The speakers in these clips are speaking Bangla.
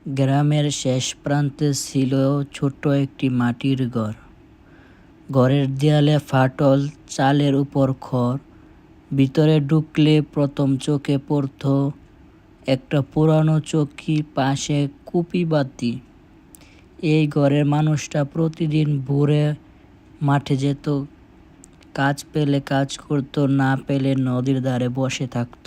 গ্রামের শেষ প্রান্তে ছিল ছোট্ট একটি মাটির ঘর। ঘরের দেয়ালে ফাটল, চালের উপর খড়। ভিতরে ঢুকলে প্রথম চোখে পড়ত একটা পুরানো চৌকি, পাশে কুপি বাতি। এই ঘরের মানুষটা প্রতিদিন ভোরে মাঠে যেত, কাজ পেলে কাজ করত, না পেলে নদীর ধারে বসে থাকত।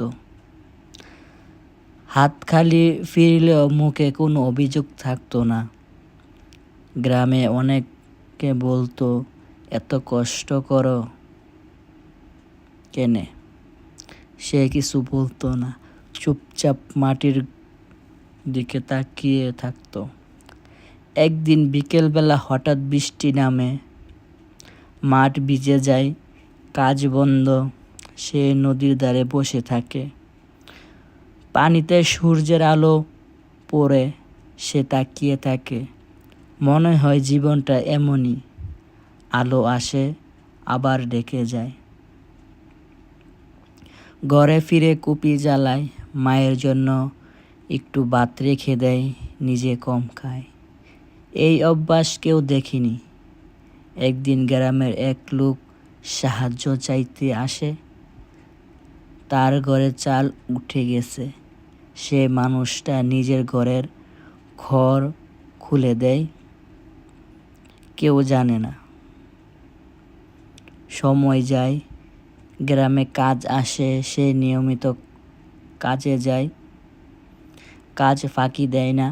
হাত খালি ফিরলেও মুখে কোনো অভিযোগ থাকতো না। গ্রামে অনেকে বলতো, এত কষ্ট করো কেনে? সে কিছু বলতো না, চুপচাপ মাটির দিকে তাকিয়ে থাকতো। একদিন বিকেলবেলা হঠাৎ বৃষ্টি নামে, মাঠ ভিজে যায়, কাজ বন্ধ। সে নদীর ধারে বসে থাকে, পানিতে সূর্যের আলো পড়ে। সে তাকিয়ে থাকে, মনে হয় জীবনটা এমনই, আলো আসে আবার ডেকে যায়। ঘরে ফিরে কুপি জ্বালায়, মায়ের জন্য একটু ভাত রেখে দেয়, নিজে কম খায়। এই অভ্যাস কেউ দেখেনি। একদিন গ্রামের এক লোক সাহায্য চাইতে আসে। তার ঘরে চাল উঠে গেছে। সে মানুষটা নিজের ঘরের খড় খুলে দেয়, কেউ জানে না। সময় যায়, গ্রামে কাজ আসে, সে নিয়মিত কাজে যায়, কাজ ফাঁকি দেয় না।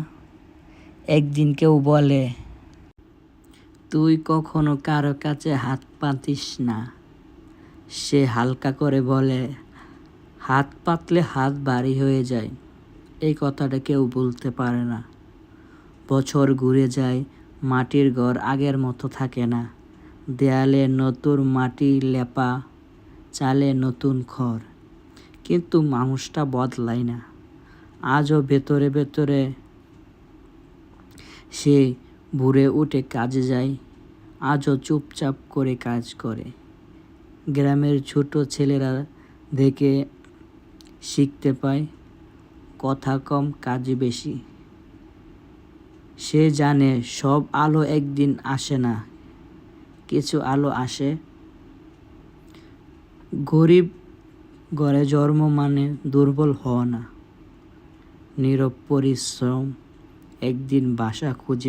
একদিন কেউ বলে, তুই কখনো কারো কাছে হাত পাতিস না? সে হালকা করে বলে, হাত পাতলে হাত ভারী হয়ে যায়। এই কথাটা কেউ বলতে পারে না। বছর ঘুরে যায়, মাটির ঘর আগের মতো থাকে না। দেয়ালে নতুন মাটি লেপা, চালে নতুন খড়, কিন্তু মানুষটা বদলায় না। আজও ভেতরে ভেতরে সে ভোরে উঠে কাজে যায়, আজও চুপচাপ করে কাজ করে। গ্রামের ছোট ছেলেরা দেখে শিখতে পায়, কথা কম, কাজ বেশি। সে জানে সব আলো একদিন আসে না, কিছু আলো আসে। গরিব ঘরে জন্ম মানে দুর্বল হওয়া না, নীরব পরিশ্রম একদিন বাসা খুঁজে